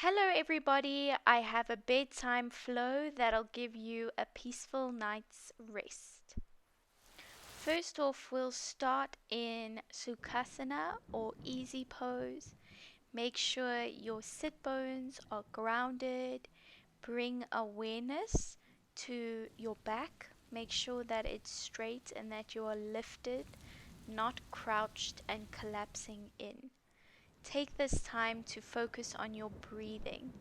Hello, everybody. I have a bedtime flow that'll give you a peaceful night's rest. First off, we'll start in Sukhasana or easy pose. Make sure your sit bones are grounded. Bring awareness to your back. Make sure that it's straight and that you are lifted, not crouched and collapsing in. Take this time to focus on your breathing.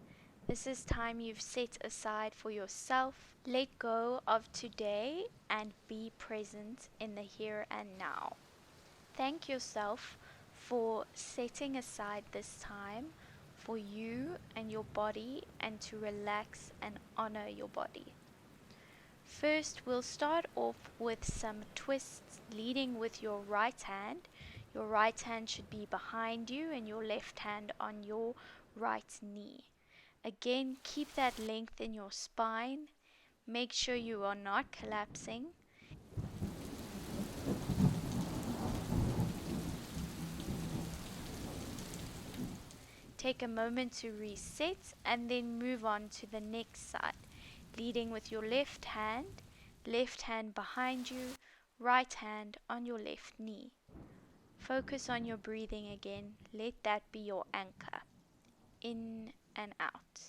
This is time you've set aside for yourself. Let go of today and be present in the here and now. Thank yourself for setting aside this time for you and your body and to relax and honor your body. First, we'll start off with some twists leading with your right hand. Your right hand should be behind you and your left hand on your right knee. Again, keep that length in your spine. Make sure you are not collapsing. Take a moment to reset and then move on to the next side, leading with your left hand behind you, right hand on your left knee. Focus on your breathing again. Let that be your anchor. In and out.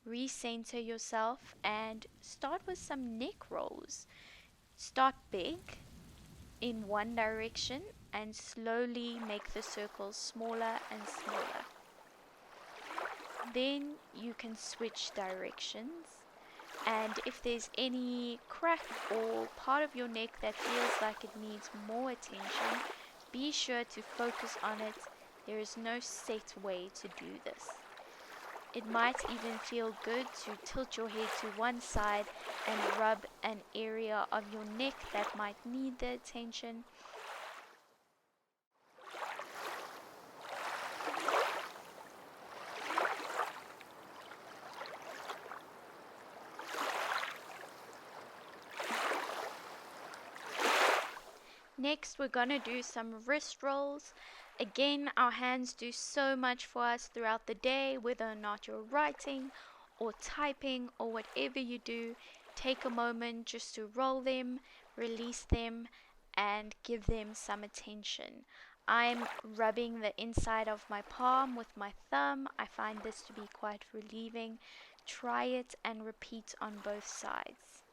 Recenter yourself and start with some neck rolls. Start big in one direction and slowly make the circles smaller and smaller. Then you can switch directions, and if there's any crack or part of your neck that feels like it needs more attention, be sure to focus on it. There is no set way to do this. It might even feel good to tilt your head to one side and rub an area of your neck that might need the attention. Next, we're going to do some wrist rolls. Again, our hands do so much for us throughout the day, whether or not you're writing or typing or whatever you do. Take a moment just to roll them, release them, and give them some attention. I'm rubbing the inside of my palm with my thumb. I find this to be quite relieving. Try it and repeat on both sides.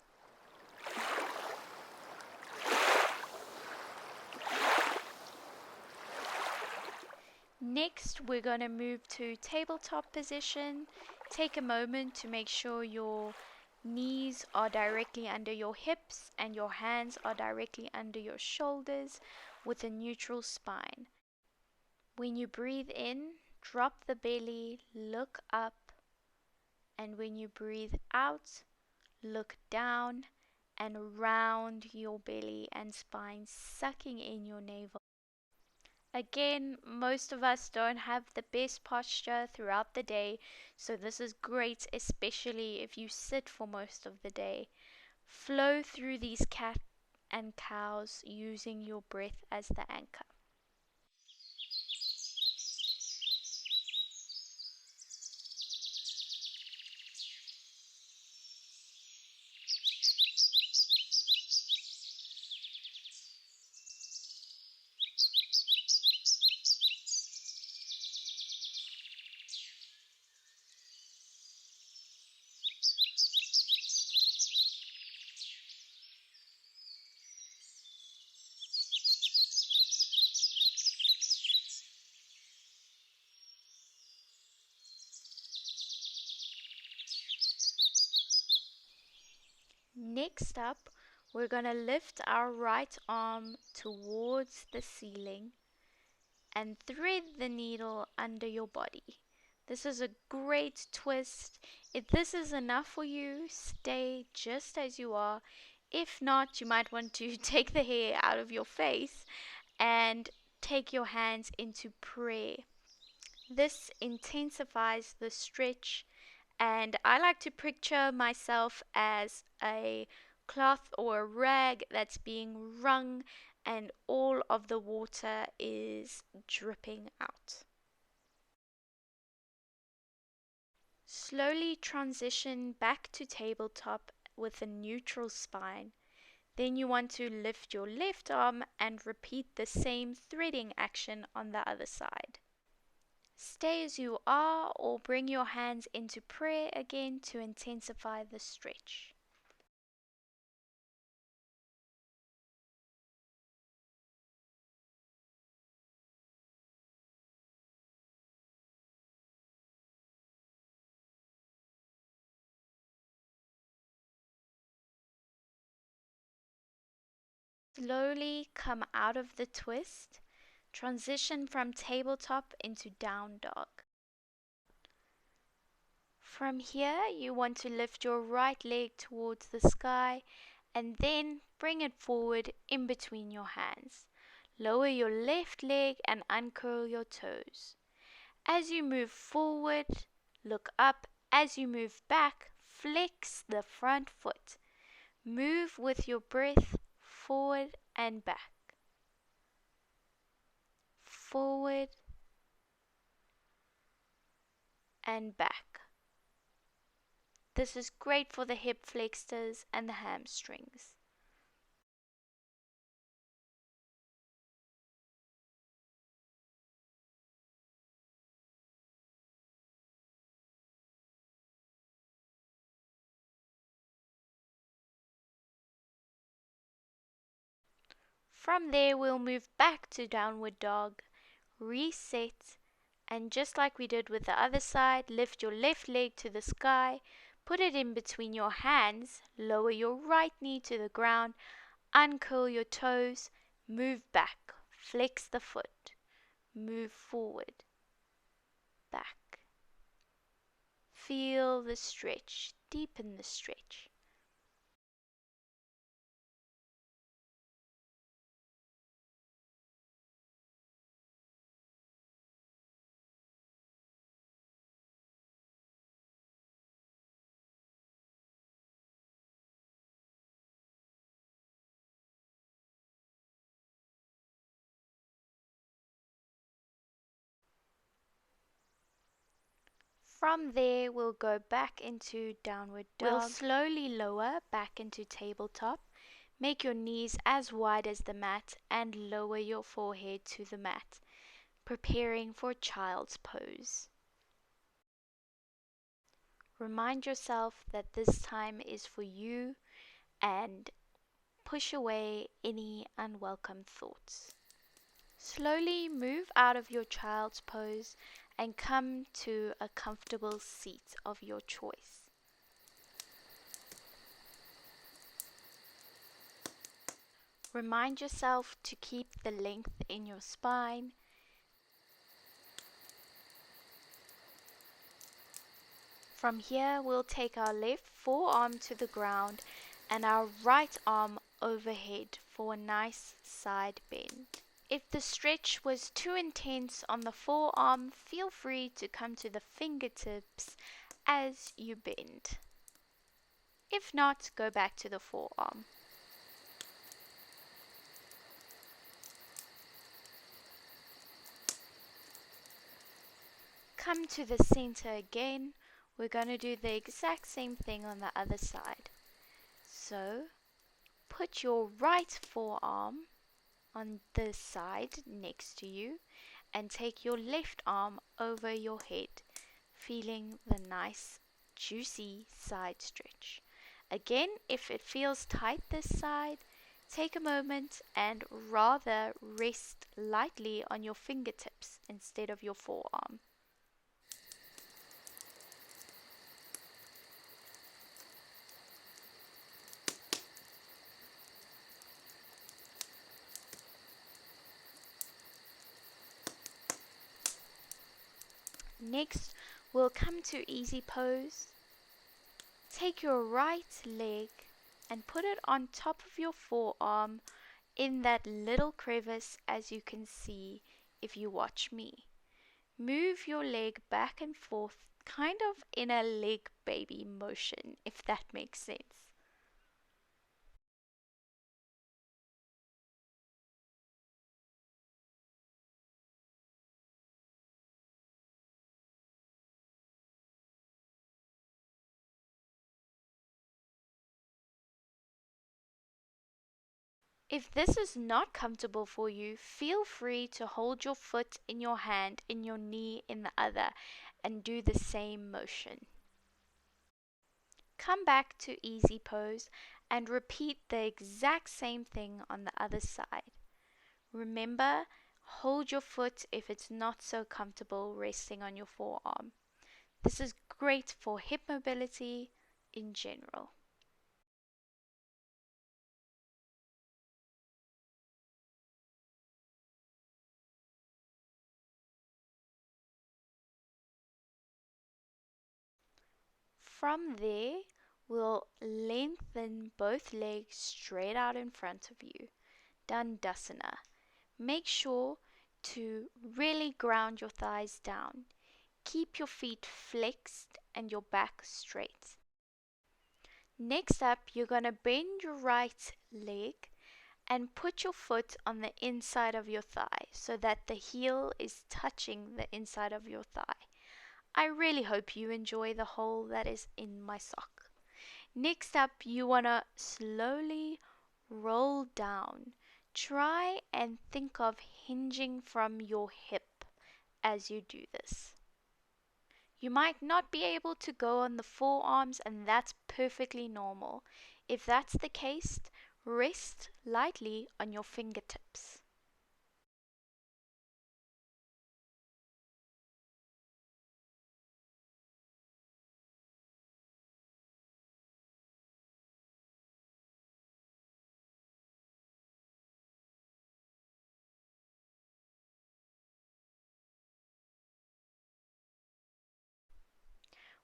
Next, we're going to move to tabletop position. Take a moment to make sure your knees are directly under your hips and your hands are directly under your shoulders with a neutral spine. When you breathe in, drop the belly, look up, and when you breathe out, look down and round your belly and spine, sucking in your navel. Again, most of us don't have the best posture throughout the day, so this is great, especially if you sit for most of the day. Flow through these cat and cows using your breath as the anchor. Next up, we're going to lift our right arm towards the ceiling and thread the needle under your body. This is a great twist. If this is enough for you, stay just as you are. If not, you might want to take the hair out of your face and take your hands into prayer. This intensifies the stretch, and I like to picture myself as a cloth or a rag that's being wrung and all of the water is dripping out. Slowly transition back to tabletop with a neutral spine. Then you want to lift your left arm and repeat the same threading action on the other side. Stay as you are or bring your hands into prayer again to intensify the stretch. Slowly come out of the twist. Transition from tabletop into down dog. From here, you want to lift your right leg towards the sky and then bring it forward in between your hands. Lower your left leg and uncurl your toes. As you move forward, look up. As you move back, flex the front foot. Move with your breath forward and back. Forward and back. This is great for the hip flexors and the hamstrings. From there, we'll move back to downward dog, reset, and just like we did with the other side, lift your left leg to the sky, put it in between your hands, lower your right knee to the ground, uncurl your toes, move back, flex the foot, move forward, back. Feel the stretch, deepen the stretch. From there, we'll go back into downward dog. We'll slowly lower back into tabletop. Make your knees as wide as the mat and lower your forehead to the mat, preparing for child's pose. Remind yourself that this time is for you and push away any unwelcome thoughts. Slowly move out of your child's pose and come to a comfortable seat of your choice. Remind yourself to keep the length in your spine. From here, we'll take our left forearm to the ground and our right arm overhead for a nice side bend. If the stretch was too intense on the forearm, feel free to come to the fingertips as you bend. If not, go back to the forearm. Come to the center again. We're going to do the exact same thing on the other side. So, put your right forearm on the side next to you and take your left arm over your head, feeling the nice juicy side stretch. Again, if it feels tight this side, take a moment and rather rest lightly on your fingertips instead of your forearm. Next, we'll come to easy pose. Take your right leg and put it on top of your forearm in that little crevice, as you can see if you watch me. Move your leg back and forth, kind of in a leg baby motion, if that makes sense. If this is not comfortable for you, feel free to hold your foot in your hand and your knee in the other and do the same motion. Come back to easy pose and repeat the exact same thing on the other side. Remember, hold your foot if it's not so comfortable resting on your forearm. This is great for hip mobility in general. From there, we'll lengthen both legs straight out in front of you. Dandasana. Make sure to really ground your thighs down. Keep your feet flexed and your back straight. Next up, you're going to bend your right leg and put your foot on the inside of your thigh so that the heel is touching the inside of your thigh. I really hope you enjoy the hole that is in my sock. Next up, you want to slowly roll down. Try and think of hinging from your hip as you do this. You might not be able to go on the forearms, and that's perfectly normal. If that's the case, rest lightly on your fingertips.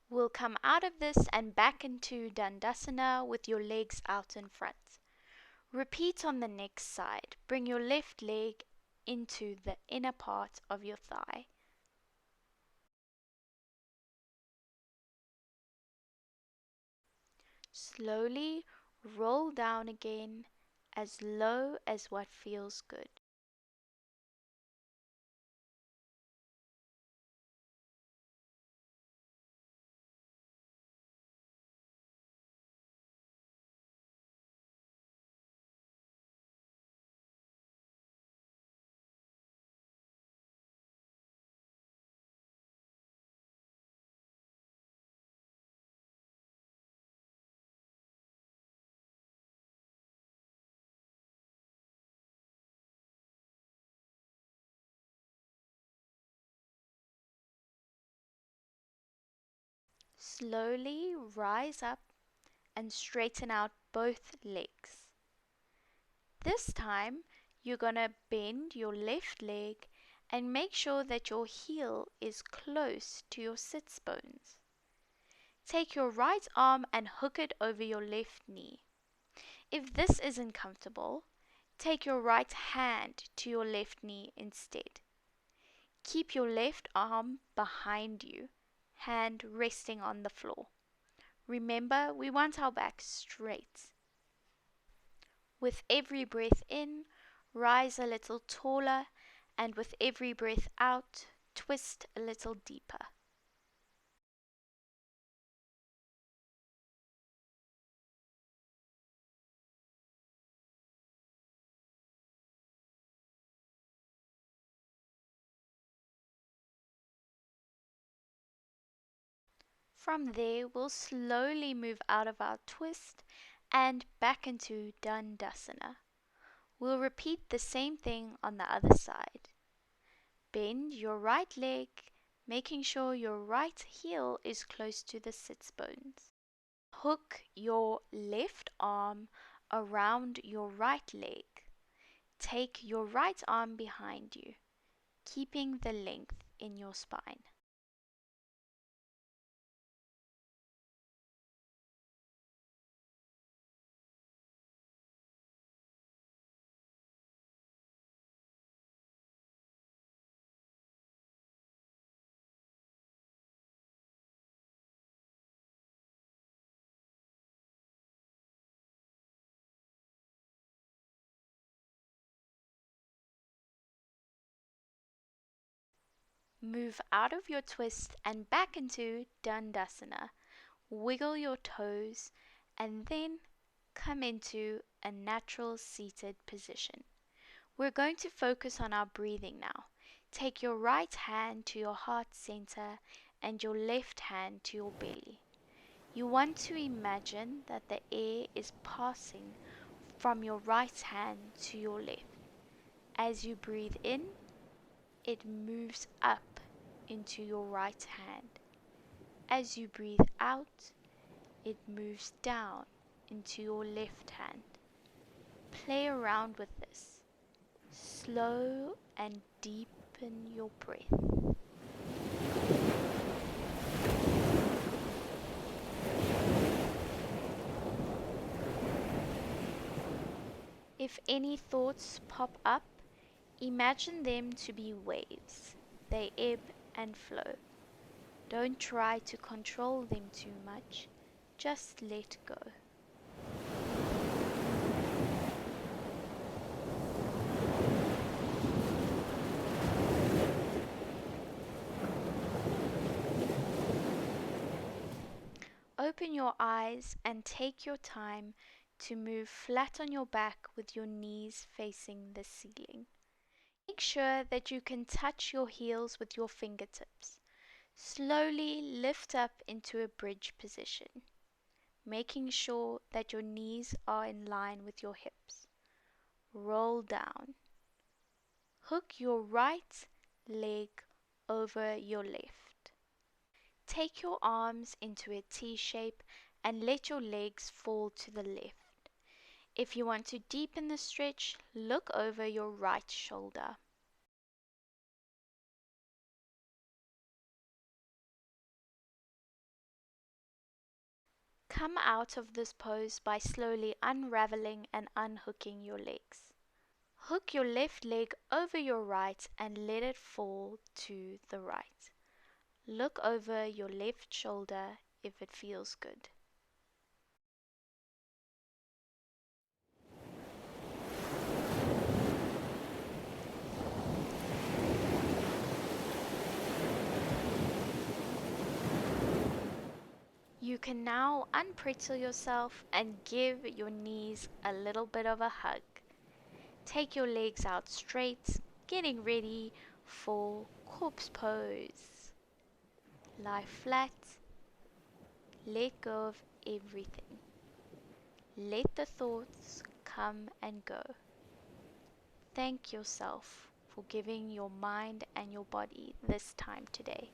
We'll come out of this and back into Dandasana with your legs out in front. Repeat on the next side. Bring your left leg into the inner part of your thigh. Slowly roll down again as low as what feels good. Slowly rise up and straighten out both legs. This time, you're going to bend your left leg and make sure that your heel is close to your sits bones. Take your right arm and hook it over your left knee. If this isn't comfortable, take your right hand to your left knee instead. Keep your left arm behind you, hand resting on the floor. Remember, we want our back straight. With every breath in, rise a little taller, and with every breath out, twist a little deeper. From there, we'll slowly move out of our twist and back into Dandasana. We'll repeat the same thing on the other side. Bend your right leg, making sure your right heel is close to the sits bones. Hook your left arm around your right leg. Take your right arm behind you, keeping the length in your spine. Move out of your twist and back into Dandasana. Wiggle your toes and then come into a natural seated position. We're going to focus on our breathing now. Take your right hand to your heart center and your left hand to your belly. You want to imagine that the air is passing from your right hand to your left. As you breathe in, it moves up into your right hand. As you breathe out, it moves down into your left hand. Play around with this. Slow and deepen your breath. If any thoughts pop up, imagine them to be waves. They ebb and flow. Don't try to control them too much. Just let go. Open your eyes and take your time to move flat on your back with your knees facing the ceiling. Make sure that you can touch your heels with your fingertips. Slowly lift up into a bridge position, making sure that your knees are in line with your hips. Roll down. Hook your right leg over your left. Take your arms into a T shape and let your legs fall to the left. If you want to deepen the stretch, look over your right shoulder. Come out of this pose by slowly unraveling and unhooking your legs. Hook your left leg over your right and let it fall to the right. Look over your left shoulder if it feels good. You can now unpretzel yourself and give your knees a little bit of a hug. Take your legs out straight, getting ready for corpse pose. Lie flat, let go of everything. Let the thoughts come and go. Thank yourself for giving your mind and your body this time today.